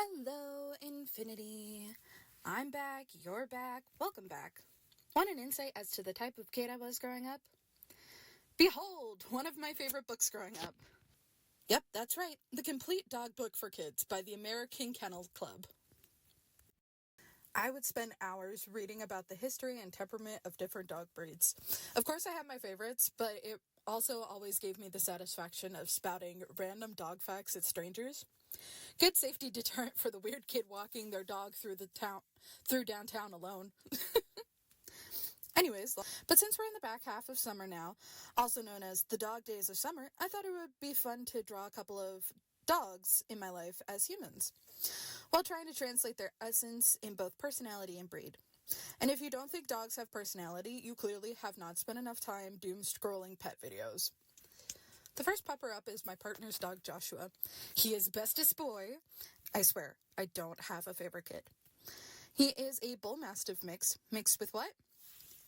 Hello, Infinity. I'm back, you're back, welcome back. Want an insight as to the type of kid I was growing up? Behold, one of my favorite books growing up. Yep, that's right, The Complete Dog Book for Kids by the American Kennel Club. I would spend hours reading about the history and temperament of different dog breeds. Of course, I have my favorites, but it also always gave me the satisfaction of spouting random dog facts at strangers. Good safety deterrent for the weird kid walking their dog through downtown alone. Anyways, but since we're in the back half of summer now, also known as the dog days of summer, I thought it would be fun to draw a couple of dogs in my life as humans, while trying to translate their essence in both personality and breed. And if you don't think dogs have personality, you clearly have not spent enough time doom scrolling pet videos. The first pupper up is my partner's dog, Joshua. He is bestest boy. I swear, I don't have a favorite kid. He is a bull mastiff mix. Mixed with what?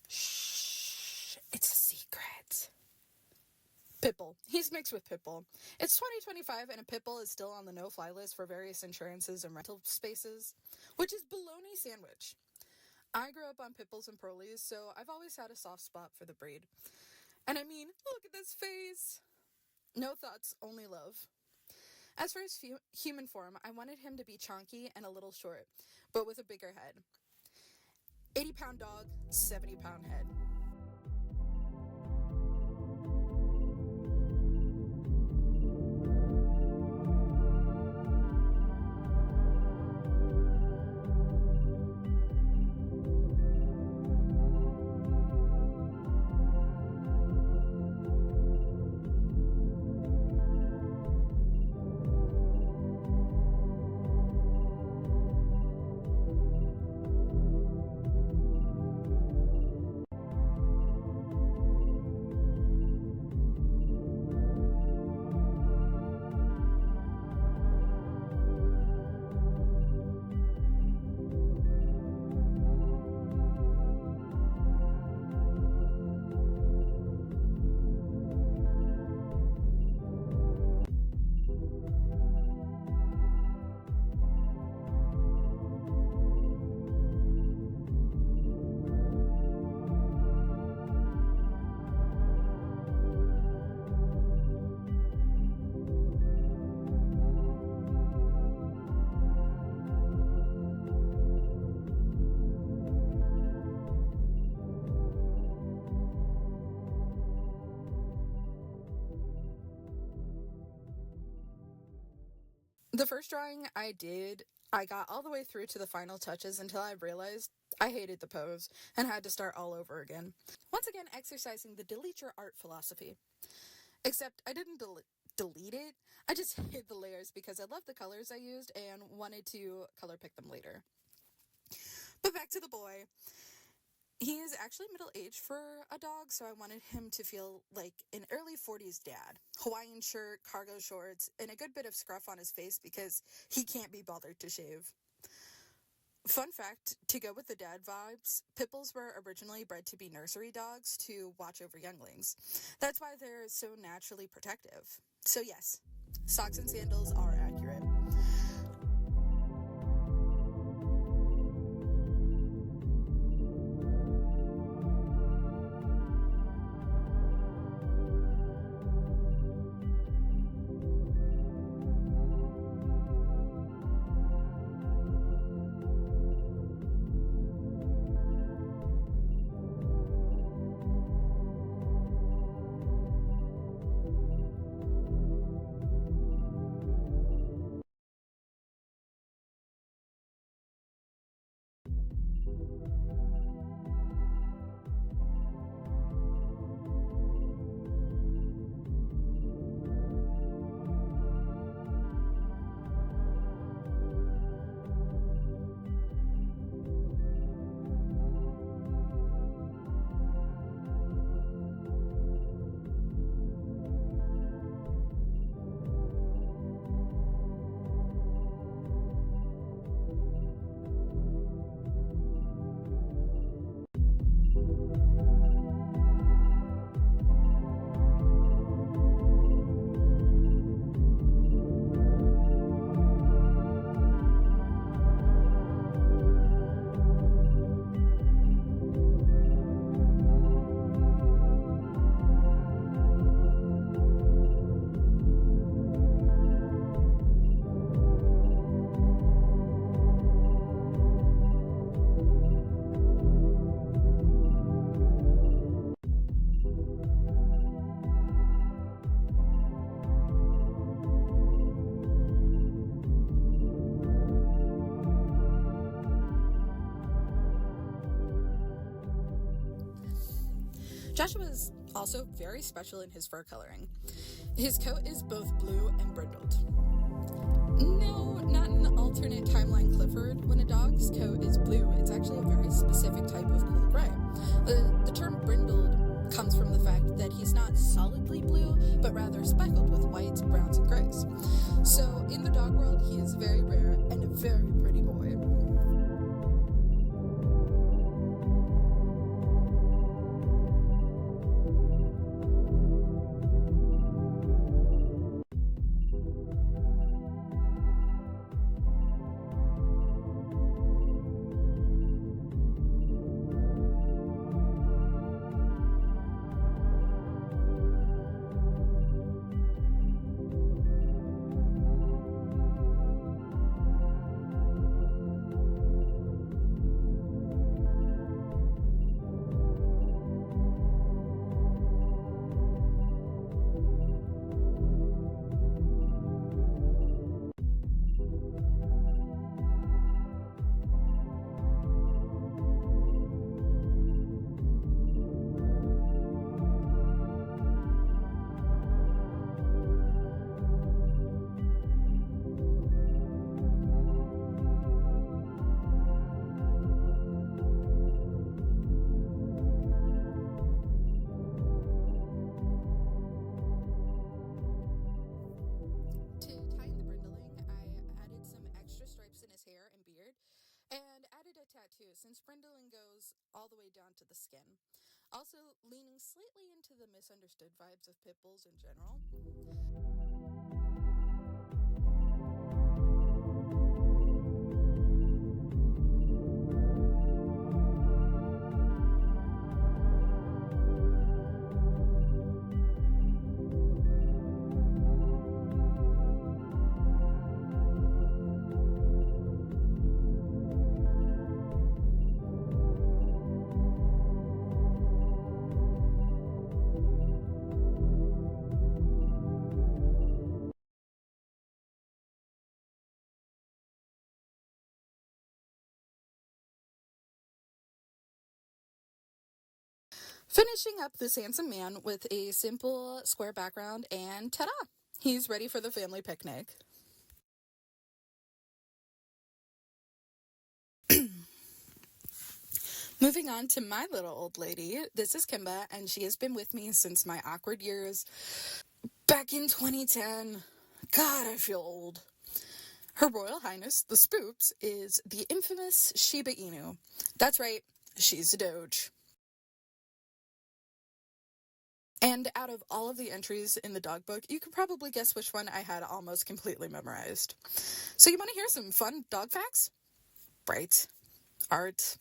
Shh, it's a secret. Pitbull. He's mixed with Pitbull. It's 2025 and a Pitbull is still on the no-fly list for various insurances and rental spaces, which is baloney sandwich. I grew up on Pitbulls and Pearlies, so I've always had a soft spot for the breed. And I mean, look at this face! No thoughts, only love. As for his human form, I wanted him to be chonky and a little short, but with a bigger head. 80-pound dog, 70-pound head. The first drawing I did, I got all the way through to the final touches until I realized I hated the pose and had to start all over again. Once again, exercising the delete your art philosophy. Except I didn't delete it, I just hid the layers because I loved the colors I used and wanted to color pick them later. But back to the boy. He is actually middle-aged for a dog, so I wanted him to feel like an early 40s dad. Hawaiian shirt, cargo shorts, and a good bit of scruff on his face because he can't be bothered to shave. Fun fact, to go with the dad vibes, Pitbulls were originally bred to be nursery dogs to watch over younglings. That's why they're so naturally protective. So yes, socks and sandals are accurate. Joshua is also very special in his fur coloring. His coat is both blue and brindled. No, not an alternate timeline Clifford. When a dog's coat is blue, it's actually a very specific type of cool gray. The term brindled comes from the fact that he's not solidly blue, but rather speckled with whites, browns, and grays. So in the dog world, he is very rare and a very pretty boy. And added a tattoo, since brindling goes all the way down to the skin. Also, leaning slightly into the misunderstood vibes of pit bulls in general. Finishing up this handsome man with a simple square background, and ta-da! He's ready for the family picnic. Moving on to my little old lady, this is Kimba, and she has been with me since my awkward years back in 2010. God, I feel old. Her Royal Highness, the Spoops, is the infamous Shiba Inu. That's right, she's a Doge. And out of all of the entries in the dog book, you could probably guess which one I had almost completely memorized. So you want to hear some fun dog facts? Right. Art.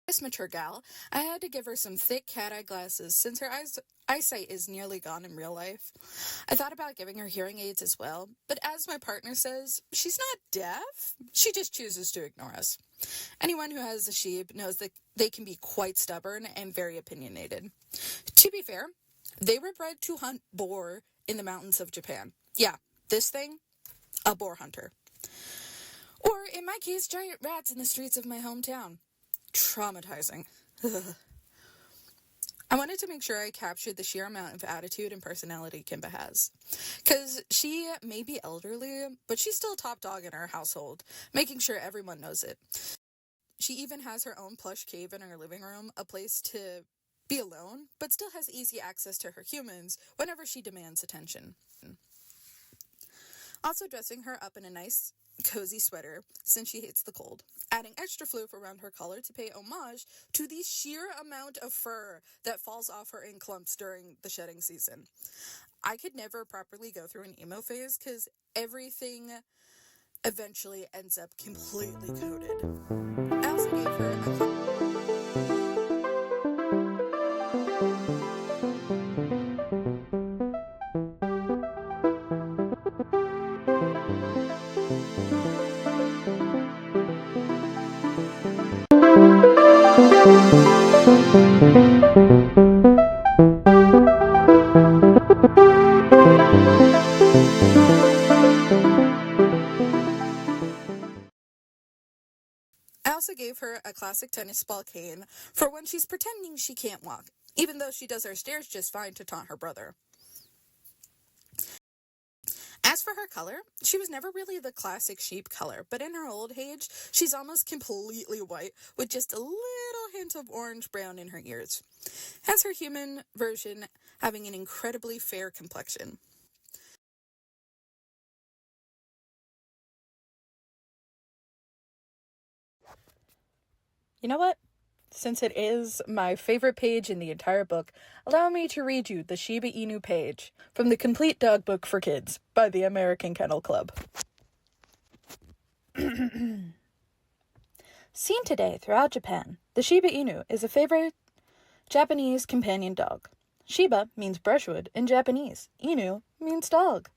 This mature gal, I had to give her some thick cat-eye glasses since her eyesight is nearly gone in real life. I thought about giving her hearing aids as well, but as my partner says, she's not deaf. She just chooses to ignore us. Anyone who has a sheep knows that they can be quite stubborn and very opinionated. To be fair, they were bred to hunt boar in the mountains of Japan. Yeah, this thing, a boar hunter. Or, in my case, giant rats in the streets of my hometown. Traumatizing. I wanted to make sure I captured the sheer amount of attitude and personality Kimba has. Because she may be elderly, but she's still top dog in our household, making sure everyone knows it. She even has her own plush cave in her living room, a place to be alone, but still has easy access to her humans whenever she demands attention. Also dressing her up in a nice, cozy sweater, since she hates the cold. Adding extra floof around her collar to pay homage to the sheer amount of fur that falls off her in clumps during the shedding season. I could never properly go through an emo phase because everything eventually ends up completely coated. I also gave her also gave her a classic tennis ball cane for when she's pretending she can't walk, even though she does her stairs just fine to taunt her brother. As for her color, she was never really the classic sheep color, but in her old age, she's almost completely white, with just a little hint of orange-brown in her ears. Hence her human version having an incredibly fair complexion. You know what? Since it is my favorite page in the entire book, allow me to read you the Shiba Inu page from the Complete Dog Book for Kids by the American Kennel Club. Seen today throughout Japan, the Shiba Inu is a favorite Japanese companion dog. Shiba means brushwood in Japanese. Inu means dog.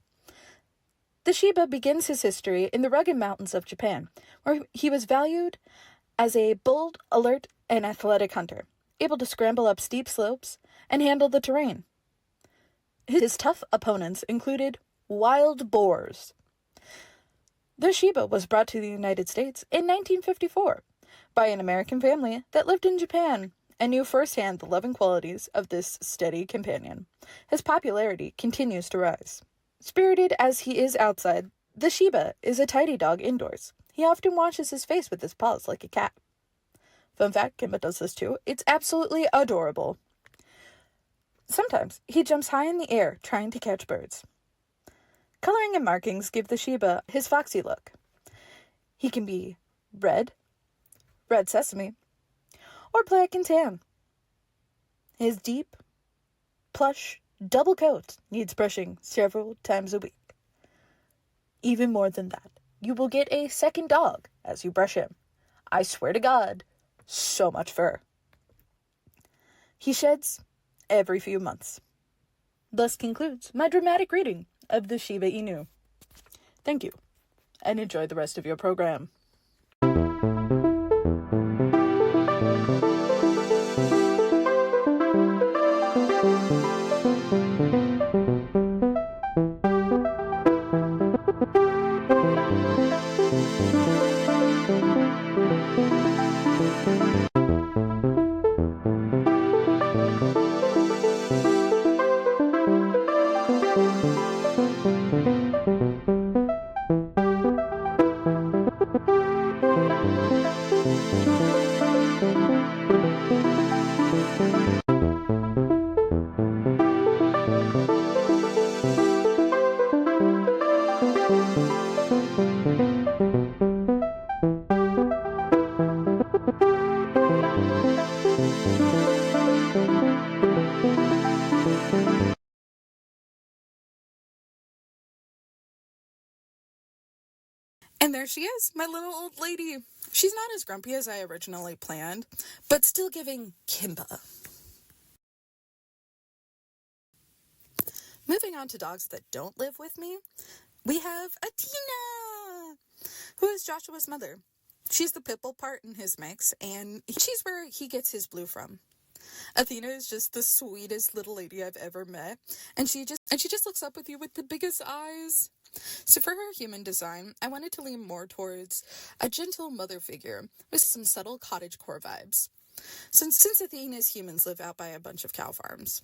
The Shiba begins his history in the rugged mountains of Japan, where he was valued as a bold, alert, and athletic hunter, able to scramble up steep slopes and handle the terrain. His tough opponents included wild boars. The Shiba was brought to the United States in 1954 by an American family that lived in Japan and knew firsthand the loving qualities of this steady companion. His popularity continues to rise. Spirited as he is outside, the Shiba is a tidy dog indoors. He often washes his face with his paws like a cat. Fun fact, Kimba does this too. It's absolutely adorable. Sometimes he jumps high in the air trying to catch birds. Coloring and markings give the Shiba his foxy look. He can be red sesame, or black and tan. His deep, plush, double coat needs brushing several times a week. Even more than that, you will get a second dog as you brush him. I swear to God, so much fur. He sheds every few months. Thus concludes my dramatic reading of the Shiba Inu. Thank you, and enjoy the rest of your program. And there she is, my little old lady. She's not as grumpy as I originally planned, but still giving Kimba. Moving on to dogs that don't live with me, we have Athena, who is Joshua's mother. She's the pit bull part in his mix, and she's where he gets his blue from. Athena is just the sweetest little lady I've ever met, and she just looks up with you with the biggest eyes. So for her human design, I wanted to lean more towards a gentle mother figure with some subtle cottagecore vibes, since Athena's humans live out by a bunch of cow farms.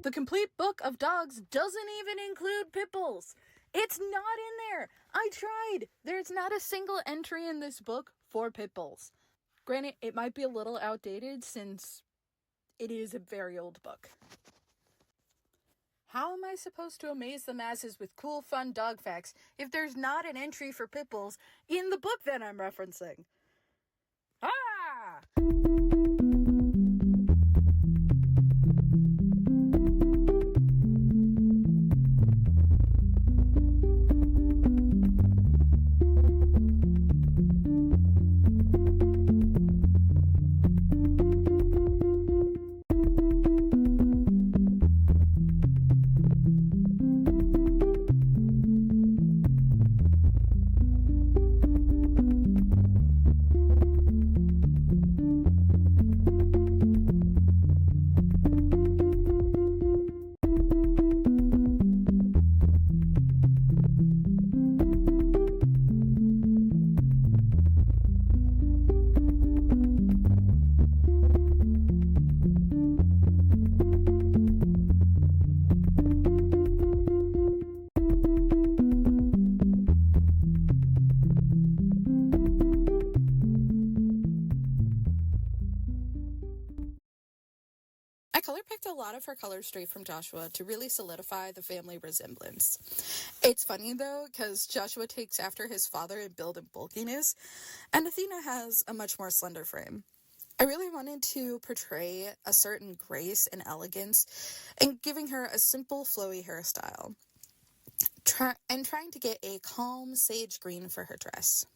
The complete book of dogs doesn't even include pit bulls. It's not in there. I tried. There's not a single entry in this book for pit bulls. Granted, it might be a little outdated since it is a very old book. How am I supposed to amaze the masses with cool, fun dog facts if there's not an entry for pit bulls in the book that I'm referencing? Ah! I color picked a lot of her colors straight from Joshua to really solidify the family resemblance. It's funny though, because Joshua takes after his father in build and bulkiness, and Athena has a much more slender frame. I really wanted to portray a certain grace and elegance in giving her a simple flowy hairstyle, and trying to get a calm sage green for her dress.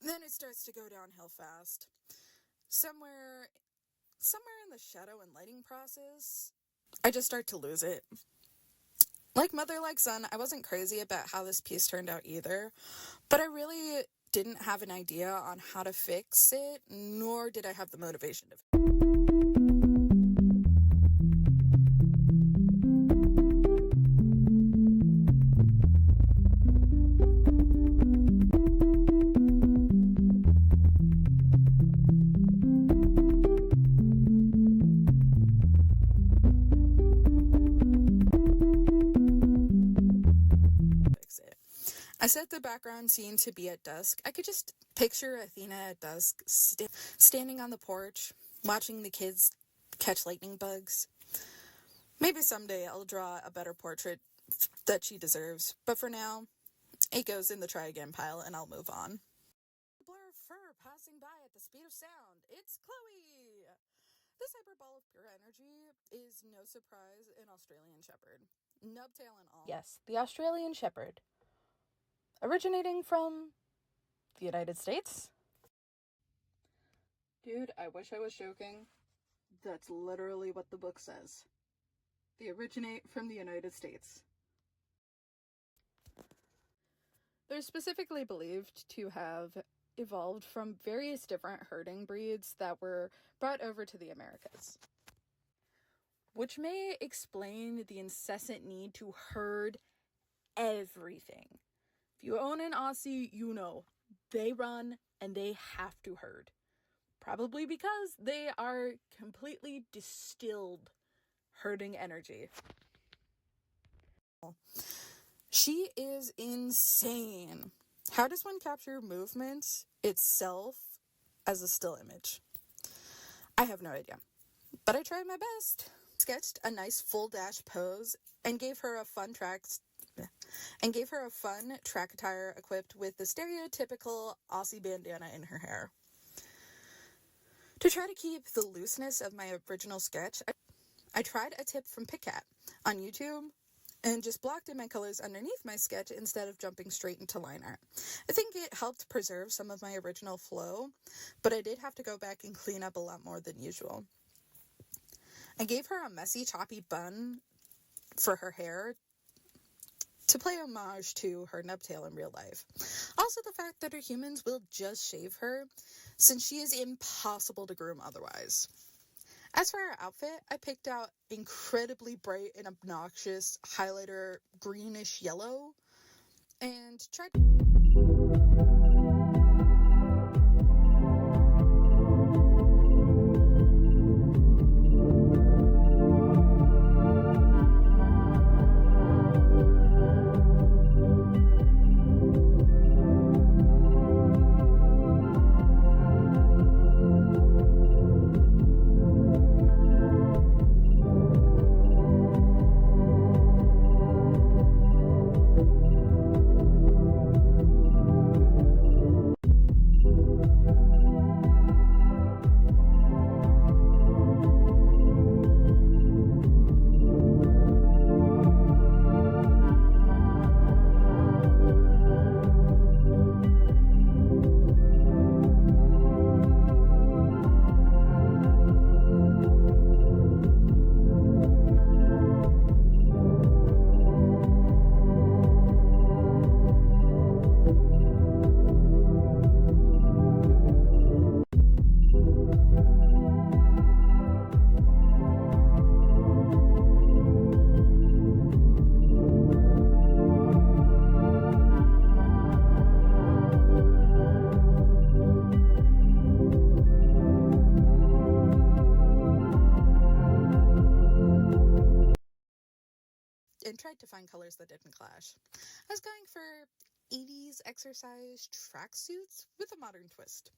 Then it starts to go downhill fast. Somewhere in the shadow and lighting process, I just start to lose it. Like Mother Like Son, I wasn't crazy about how this piece turned out either, but I really didn't have an idea on how to fix it, nor did I have the motivation to fix it. I set the background scene to be at dusk. I could just picture Athena at dusk, standing on the porch, watching the kids catch lightning bugs. Maybe someday I'll draw a better portrait that she deserves, but for now, it goes in the try again pile and I'll move on. Blur of fur passing by at the speed of sound. It's Chloe! This hyperball of pure energy is no surprise an Australian Shepherd. Nubtail and all. Yes, the Australian Shepherd. Originating from the United States? Dude, I wish I was joking. That's literally what the book says. They originate from the United States. They're specifically believed to have evolved from various different herding breeds that were brought over to the Americas, which may explain the incessant need to herd everything. If you own an Aussie, you know they run and they have to herd. Probably because they are completely distilled herding energy. She is insane. How does one capture movement itself as a still image? I have no idea, but I tried my best. Sketched a nice full dash pose and gave her a fun track attire equipped with the stereotypical Aussie bandana in her hair. To try to keep the looseness of my original sketch, I tried a tip from PicCat on YouTube and just blocked in my colors underneath my sketch instead of jumping straight into line art. I think it helped preserve some of my original flow, but I did have to go back and clean up a lot more than usual. I gave her a messy, choppy bun for her hair to play homage to her nubtail in real life. Also, the fact that her humans will just shave her, since she is impossible to groom otherwise. As for her outfit, I picked out incredibly bright and obnoxious highlighter greenish yellow and tried to find colors that didn't clash. I was going for 80s exercise tracksuits with a modern twist.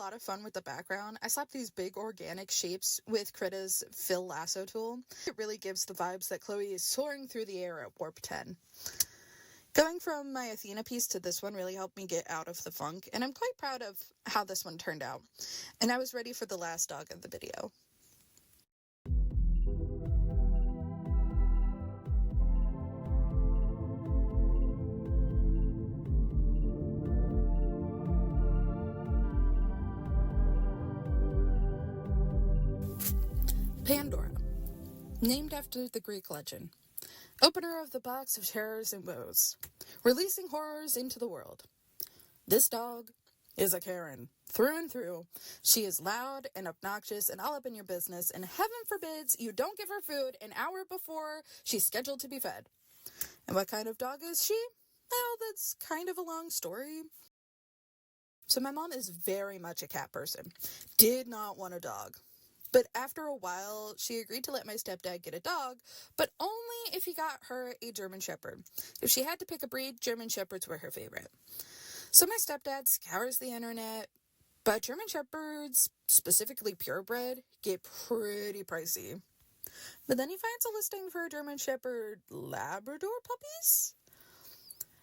lot of fun with the background. I slapped these big organic shapes with Krita's Fill Lasso tool. It really gives the vibes that Chloe is soaring through the air at warp 10. Going from my Athena piece to this one really helped me get out of the funk, and I'm quite proud of how this one turned out. And I was ready for the last dog of the video. Pandora, named after the Greek legend, opener of the box of terrors and woes, releasing horrors into the world. This dog is a Karen, through and through. She is loud and obnoxious and all up in your business, and heaven forbids you don't give her food an hour before she's scheduled to be fed. And what kind of dog is she? Well, that's kind of a long story. So my mom is very much a cat person, did not want a dog. But after a while, she agreed to let my stepdad get a dog, but only if he got her a German Shepherd. If she had to pick a breed, German Shepherds were her favorite. So my stepdad scours the internet, but German Shepherds, specifically purebred, get pretty pricey. But then he finds a listing for German Shepherd Labrador puppies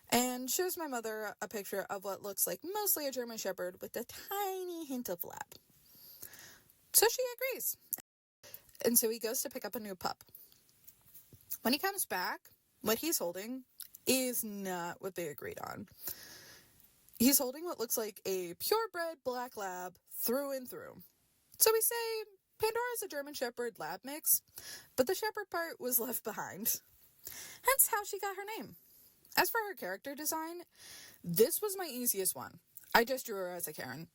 and shows my mother a picture of what looks like mostly a German Shepherd with a tiny hint of lab. So she agrees. And so he goes to pick up a new pup. When he comes back, what he's holding is not what they agreed on. He's holding what looks like a purebred black lab through and through. So we say Pandora's a German Shepherd lab mix, but the shepherd part was left behind. Hence how she got her name. As for her character design, this was my easiest one. I just drew her as a Karen.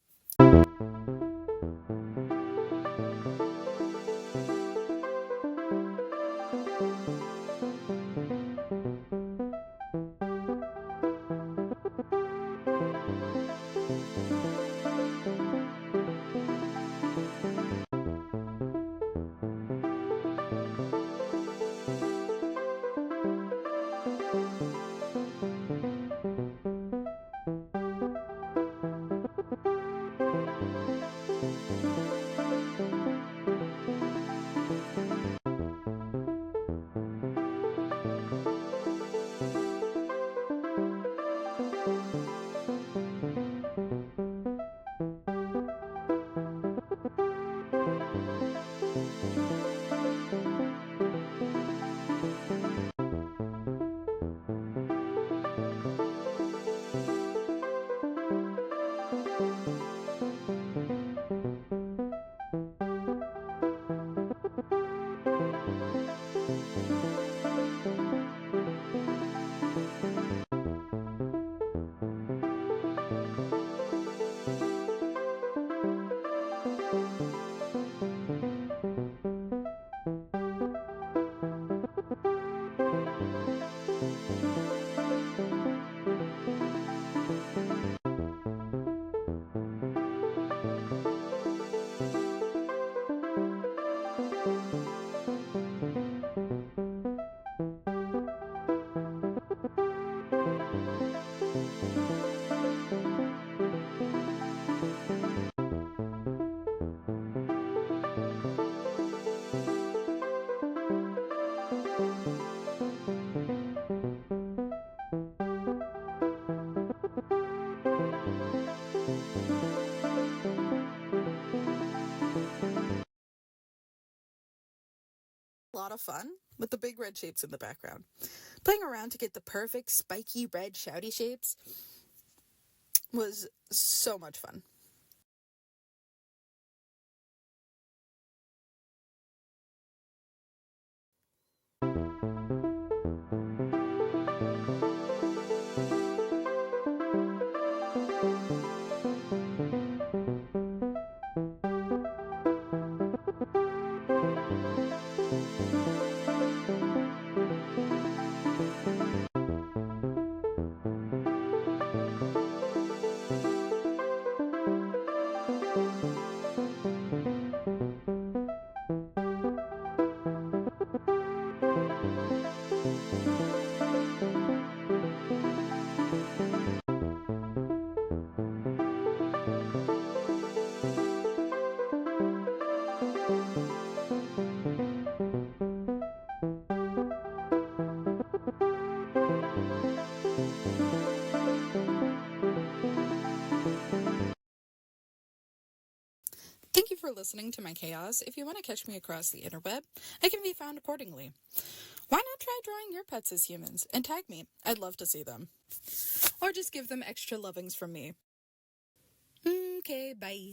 A lot of fun with the big red shapes in the background. Playing around to get the perfect spiky red shouty shapes was so much fun. Thank you for listening to my chaos. If you want to catch me across the interweb, I can be found accordingly. Why not try drawing your pets as humans and tag me? I'd love to see them. Or just give them extra lovings from me. Okay, bye.